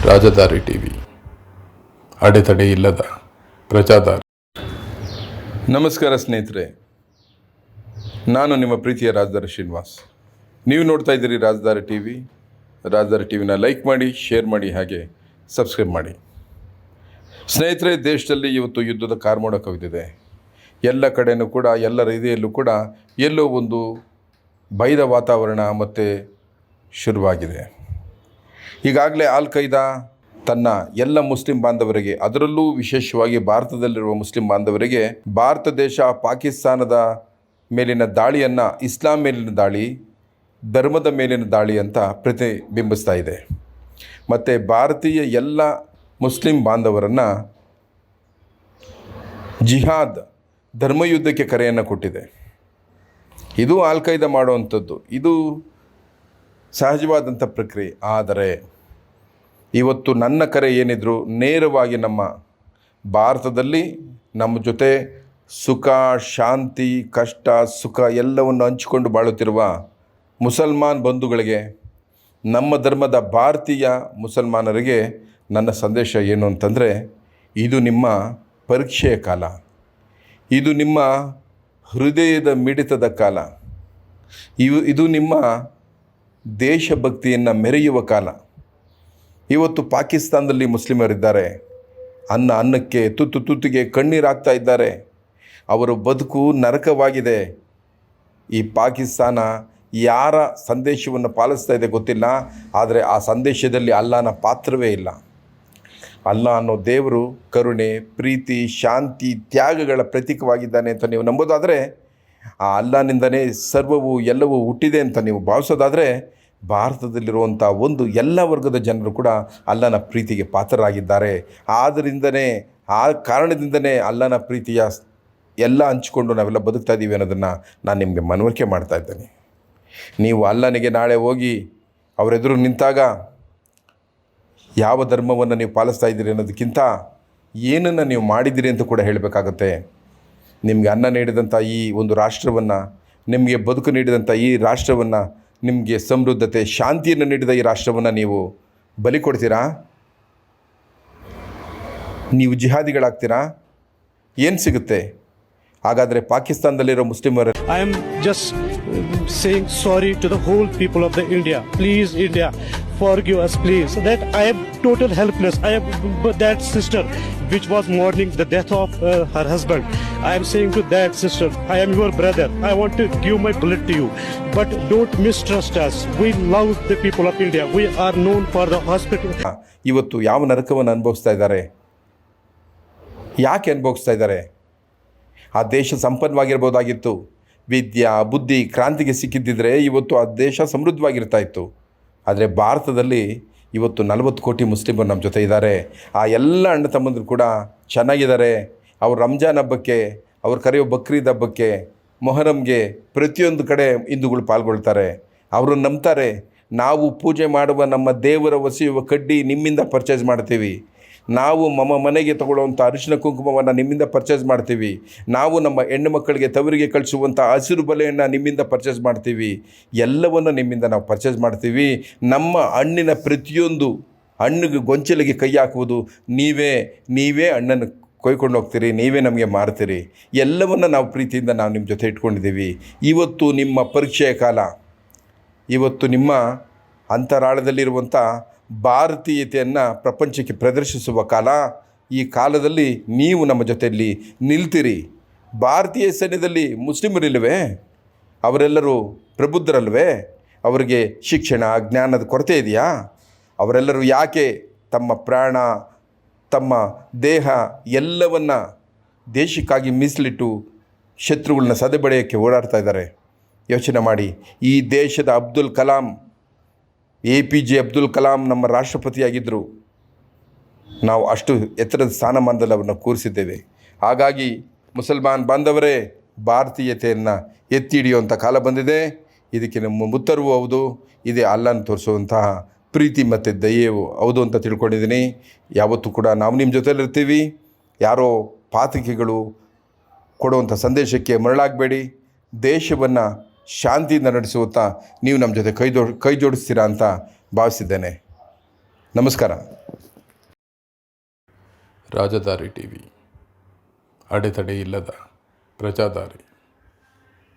ರಾಜದಾರಿ TV, ಅಡೆತಡೆ ಇಲ್ಲದ ಪ್ರಜಾದಾರಿ. ನಮಸ್ಕಾರ ಸ್ನೇಹಿತರೆ, ನಾನು ನಿಮ್ಮ ಪ್ರೀತಿಯ ರಾಜದಾರಿ ಶ್ರೀನಿವಾಸ್. ನೀವು ನೋಡ್ತಾ ಇದ್ದೀರಿ ರಾಜದಾರಿ ಟಿವಿ. ರಾಜದಾರಿ ಟಿವಿನ ಲೈಕ್ ಮಾಡಿ, ಶೇರ್ ಮಾಡಿ, ಹಾಗೆ ಸಬ್ಸ್ಕ್ರೈಬ್ ಮಾಡಿ. ಸ್ನೇಹಿತರೆ, ದೇಶದಲ್ಲಿ ಇವತ್ತು ಯುದ್ಧದ ಕಾರ್ಮೋಡ ಕವಿದಿದೆ. ಎಲ್ಲ ಕಡೆಯೂ ಕೂಡ, ಎಲ್ಲರ ಇದೆಯಲ್ಲೂ ಕೂಡ ಎಲ್ಲೋ ಒಂದು ಭಯದ ವಾತಾವರಣ ಮತ್ತೆ ಶುರುವಾಗಿದೆ. ಈಗಾಗಲೇ ಅಲ್ ಖೈದಾ ತನ್ನ ಎಲ್ಲ ಮುಸ್ಲಿಂ ಬಾಂಧವರಿಗೆ, ಅದರಲ್ಲೂ ವಿಶೇಷವಾಗಿ ಭಾರತದಲ್ಲಿರುವ ಮುಸ್ಲಿಂ ಬಾಂಧವರಿಗೆ, ಭಾರತ ದೇಶ ಪಾಕಿಸ್ತಾನದ ಮೇಲಿನ ದಾಳಿಯನ್ನು ಇಸ್ಲಾಂ ಮೇಲಿನ ದಾಳಿ, ಧರ್ಮದ ಮೇಲಿನ ದಾಳಿ ಅಂತ ಪ್ರತಿಬಿಂಬಿಸ್ತಾ ಇದೆ. ಮತ್ತು ಭಾರತೀಯ ಎಲ್ಲ ಮುಸ್ಲಿಂ ಬಾಂಧವರನ್ನು ಜಿಹಾದ್ ಧರ್ಮಯುದ್ಧಕ್ಕೆ ಕರೆಯನ್ನು ಕೊಟ್ಟಿದೆ. ಇದು ಅಲ್ ಖೈದಾ ಮಾಡುವಂಥದ್ದು, ಇದು ಸಹಜವಾದಂಥ ಪ್ರಕ್ರಿಯೆ. ಆದರೆ ಇವತ್ತು ನನ್ನ ಕರೆ ಏನಿದ್ರು ನೇರವಾಗಿ ನಮ್ಮ ಭಾರತದಲ್ಲಿ ನಮ್ಮ ಜೊತೆ ಸುಖ, ಶಾಂತಿ, ಕಷ್ಟ, ಸುಖ ಎಲ್ಲವನ್ನು ಹಂಚಿಕೊಂಡು ಬಾಳುತ್ತಿರುವ ಮುಸಲ್ಮಾನ್ ಬಂಧುಗಳಿಗೆ, ನಮ್ಮ ಧರ್ಮದ ಭಾರತೀಯ ಮುಸಲ್ಮಾನರಿಗೆ ನನ್ನ ಸಂದೇಶ ಏನು ಅಂತಂದರೆ, ಇದು ನಿಮ್ಮ ಪರೀಕ್ಷೆಯ ಕಾಲ, ಇದು ನಿಮ್ಮ ಹೃದಯದ ಮಿಡಿತದ ಕಾಲ, ಇದು ನಿಮ್ಮ ದೇಶಭಕ್ತಿಯನ್ನು ಮೆರೆಯುವ ಕಾಲ. ಇವತ್ತು ಪಾಕಿಸ್ತಾನದಲ್ಲಿ ಮುಸ್ಲಿಮರಿದ್ದಾರೆ, ಅನ್ನಕ್ಕೆ ತುತ್ತಿಗೆ ಕಣ್ಣೀರಾಗ್ತಾ ಇದ್ದಾರೆ. ಅವರ ಬದುಕು ನರಕವಾಗಿದೆ. ಈ ಪಾಕಿಸ್ತಾನ ಯಾರ ಸಂದೇಶವನ್ನು ಪಾಲಿಸ್ತಾ ಇದೆ ಗೊತ್ತಿಲ್ಲ, ಆದರೆ ಆ ಸಂದೇಶದಲ್ಲಿ ಅಲ್ಲಾಹನ ಪಾತ್ರವೇ ಇಲ್ಲ. ಅಲ್ಲಾಹ್ ಅನ್ನೋ ದೇವರು ಕರುಣೆ, ಪ್ರೀತಿ, ಶಾಂತಿ, ತ್ಯಾಗಗಳ ಪ್ರತೀಕವಾಗಿದ್ದಾನೆ ಅಂತ ನೀವು ನಂಬೋದಾದರೆ, ಆ ಅಲ್ಲಾಹನಿಂದನೇ ಸರ್ವವು ಎಲ್ಲವೂ ಹುಟ್ಟಿದೆ ಅಂತ ನೀವು ಭಾವಿಸೋದಾದರೆ, ಭಾರತದಲ್ಲಿರುವಂಥ ಒಂದು ಎಲ್ಲ ವರ್ಗದ ಜನರು ಕೂಡ ಅಲ್ಲಾಹನ ಪ್ರೀತಿಗೆ ಪಾತ್ರರಾಗಿದ್ದಾರೆ. ಆದ್ದರಿಂದನೇ, ಆ ಕಾರಣದಿಂದನೇ ಅಲ್ಲಾಹನ ಪ್ರೀತಿಯ ಎಲ್ಲ ಹಂಚಿಕೊಂಡು ನಾವೆಲ್ಲ ಬದುಕ್ತಾ ಇದ್ದೀವಿ ಅನ್ನೋದನ್ನು ನಾನು ನಿಮಗೆ ಮನವರಿಕೆ ಮಾಡ್ತಾ ಇದ್ದೇನೆ. ನೀವು ಅಲ್ಲಾಹನಿಗೆ ನಾಳೆ ಹೋಗಿ ಅವರೆದುರು ನಿಂತಾಗ ಯಾವ ಧರ್ಮವನ್ನು ನೀವು ಪಾಲಿಸ್ತಾ ಇದ್ದೀರಿ ಅನ್ನೋದಕ್ಕಿಂತ ಏನನ್ನು ನೀವು ಮಾಡಿದ್ದೀರಿ ಅಂತ ಕೂಡ ಹೇಳಬೇಕಾಗತ್ತೆ. ನಿಮಗೆ ಅನ್ನ ನೀಡಿದಂಥ ಈ ಒಂದು ರಾಷ್ಟ್ರವನ್ನು, ನಿಮಗೆ ಬದುಕು ನೀಡಿದಂಥ ಈ ರಾಷ್ಟ್ರವನ್ನು, ನಿಮಗೆ ಸಮೃದ್ಧತೆ, ಶಾಂತಿಯನ್ನು ನೀಡಿದ ಈ ರಾಷ್ಟ್ರವನ್ನು ನೀವು ಬಲಿ ಕೊಡ್ತೀರಾ? ನೀವು ಜಿಹಾದಿಗಳಾಗ್ತೀರಾ? ಏನು ಸಿಗುತ್ತೆ? ಹಾಗಾದರೆ ಪಾಕಿಸ್ತಾನದಲ್ಲಿರೋ ಮುಸ್ಲಿಮರು, I am just saying sorry to the whole people of the India. Please, India, forgive us, please. That I am total helpless. I am that sister which was mourning the death of her husband. I am saying to that sister, I am your brother. I want to give my blood to you, but don't mistrust us. We love the people of India. We are known for the hospital. ಇವತ್ತು ಯಾವ ನರಕವನ್ನು ಅನುಭವಿಸ್ತಾ ಇದ್ದಾರೆ? ಯಾಕೆ ಅನುಭವಿಸ್ತಾ ಇದ್ದಾರೆ? ಆ ದೇಶ ಸಂಪನ್ನವಾಗಿರ್ಬೋದಾಗಿತ್ತು. ವಿದ್ಯಾ, ಬುದ್ಧಿ, ಕ್ರಾಂತಿಗೆ ಸಿಕ್ಕಿದ್ದಿದ್ರೆ ಇವತ್ತು ಆ ದೇಶ ಸಮೃದ್ಧವಾಗಿರ್ತಾ ಇತ್ತು. ಆದರೆ ಭಾರತದಲ್ಲಿ ಇವತ್ತು 40 ಕೋಟಿ ಮುಸ್ಲಿಮರು ನಮ್ಮ ಜೊತೆ ಇದ್ದಾರೆ. ಆ ಎಲ್ಲ ಅಣ್ಣ ತಮ್ಮಂದರು ಕೂಡ ಚೆನ್ನಾಗಿದ್ದಾರೆ. ಅವರು ರಂಜಾನ್ ಹಬ್ಬಕ್ಕೆ, ಅವ್ರು ಕರೆಯೋ ಬಕ್ರೀದ್ ಹಬ್ಬಕ್ಕೆ, ಮೊಹರಂಗೆ ಪ್ರತಿಯೊಂದು ಕಡೆ ಹಿಂದೂಗಳು ಪಾಲ್ಗೊಳ್ತಾರೆ. ಅವರು ನಂಬ್ತಾರೆ, ನಾವು ಪೂಜೆ ಮಾಡುವ ನಮ್ಮ ದೇವರ ಒಸೆಯುವ ಕಡ್ಡಿ ನಿಮ್ಮಿಂದ ಪರ್ಚೇಸ್ ಮಾಡ್ತೀವಿ, ನಾವು ನಮ್ಮ ಮನೆಗೆ ತಗೊಳ್ಳುವಂಥ ಅರಿಶಿನ ಕುಂಕುಮವನ್ನು ನಿಮ್ಮಿಂದ ಪರ್ಚೇಸ್ ಮಾಡ್ತೀವಿ, ನಾವು ನಮ್ಮ ಹೆಣ್ಣು ಮಕ್ಕಳಿಗೆ ತವರಿಗೆ ಕಳಿಸುವಂಥ ಹಸಿರು ಬಲೆಯನ್ನು ನಿಮ್ಮಿಂದ ಪರ್ಚೇಸ್ ಮಾಡ್ತೀವಿ, ಎಲ್ಲವನ್ನು ನಿಮ್ಮಿಂದ ನಾವು ಪರ್ಚೇಸ್ ಮಾಡ್ತೀವಿ. ನಮ್ಮ ಹಣ್ಣಿನ ಪ್ರತಿಯೊಂದು ಹಣ್ಣಿಗೆ ಗೊಂಚಲಿಗೆ ಕೈ ಹಾಕುವುದು ನೀವೇ ಹಣ್ಣನ್ನು ಕೊಯ್ಕೊಂಡು ಹೋಗ್ತೀರಿ, ನೀವೇ ನಮಗೆ ಮಾರ್ತೀರಿ. ಎಲ್ಲವನ್ನು ನಾವು ಪ್ರೀತಿಯಿಂದ ನಾವು ನಿಮ್ಮ ಜೊತೆ ಇಟ್ಕೊಂಡಿದ್ದೀವಿ. ಇವತ್ತು ನಿಮ್ಮ ಪರೀಕ್ಷೆಯ ಕಾಲ, ಇವತ್ತು ನಿಮ್ಮ ಅಂತರಾಳದಲ್ಲಿರುವಂಥ ಭಾರತೀಯತೆಯನ್ನು ಪ್ರಪಂಚಕ್ಕೆ ಪ್ರದರ್ಶಿಸುವ ಕಾಲ. ಈ ಕಾಲದಲ್ಲಿ ನೀವು ನಮ್ಮ ಜೊತೆಯಲ್ಲಿ ನಿಲ್ತೀರಿ. ಭಾರತೀಯ ಸೈನ್ಯದಲ್ಲಿ ಮುಸ್ಲಿಮರಿಲ್ಲವೇ? ಅವರೆಲ್ಲರೂ ಪ್ರಬುದ್ಧರಲ್ವೇ? ಅವರಿಗೆ ಶಿಕ್ಷಣ, ಜ್ಞಾನದ ಕೊರತೆ ಇದೆಯಾ? ಅವರೆಲ್ಲರೂ ಯಾಕೆ ತಮ್ಮ ಪ್ರಾಣ, ತಮ್ಮ ದೇಹ ಎಲ್ಲವನ್ನು ದೇಶಕ್ಕಾಗಿ ಮೀಸಲಿಟ್ಟು ಶತ್ರುಗಳನ್ನ ಸದೆಬಡೆಯೋಕ್ಕೆ ಓಡಾಡ್ತಾ ಇದ್ದಾರೆ? ಯೋಚನೆ ಮಾಡಿ. ಈ ದೇಶದ ಅಬ್ದುಲ್ ಕಲಾಂ, APJ ಅಬ್ದುಲ್ ಕಲಾಂ ನಮ್ಮ ರಾಷ್ಟ್ರಪತಿಯಾಗಿದ್ದರು. ನಾವು ಅಷ್ಟು ಎತ್ತರದ ಸ್ಥಾನಮಾನದಲ್ಲಿ ಅವರನ್ನು ಕೂರಿಸಿದ್ದೇವೆ. ಹಾಗಾಗಿ ಮುಸಲ್ಮಾನ್ ಬಾಂಧವರೇ, ಭಾರತೀಯತೆಯನ್ನು ಎತ್ತಿ ಹಿಡಿಯುವಂಥ ಕಾಲ ಬಂದಿದೆ. ಇದಕ್ಕೆ ನಮ್ಮ ಉತ್ತರವೂ ಹೌದು, ಇದೇ ಅಲ್ಲಾಹನ ತೋರಿಸುವಂತಹ ಪ್ರೀತಿ ಮತ್ತು ದಯೆಯೂ ಹೌದು ಅಂತ ತಿಳ್ಕೊಂಡಿದ್ದೀನಿ. ಯಾವತ್ತೂ ಕೂಡ ನಾವು ನಿಮ್ಮ ಜೊತೆಲಿರ್ತೀವಿ. ಯಾರೋ ಪಾತಕಿಗಳು ಕೊಡುವಂಥ ಸಂದೇಶಕ್ಕೆ ಮರಳಾಗಬೇಡಿ. ದೇಶವನ್ನು ಶಾಂತಿಯಿಂದ ನಡೆಸುತ್ತಾ ನೀವು ನಮ್ಮ ಜೊತೆ ಕೈ ಜೋಡಿಸ್ತೀರಾ ಅಂತ ಭಾವಿಸಿದ್ದೇನೆ. ನಮಸ್ಕಾರ. ರಾಜದಾರಿ ಟಿವಿ, ಅಡೆತಡೆ ಇಲ್ಲದ ಪ್ರಜಾದಾರಿ.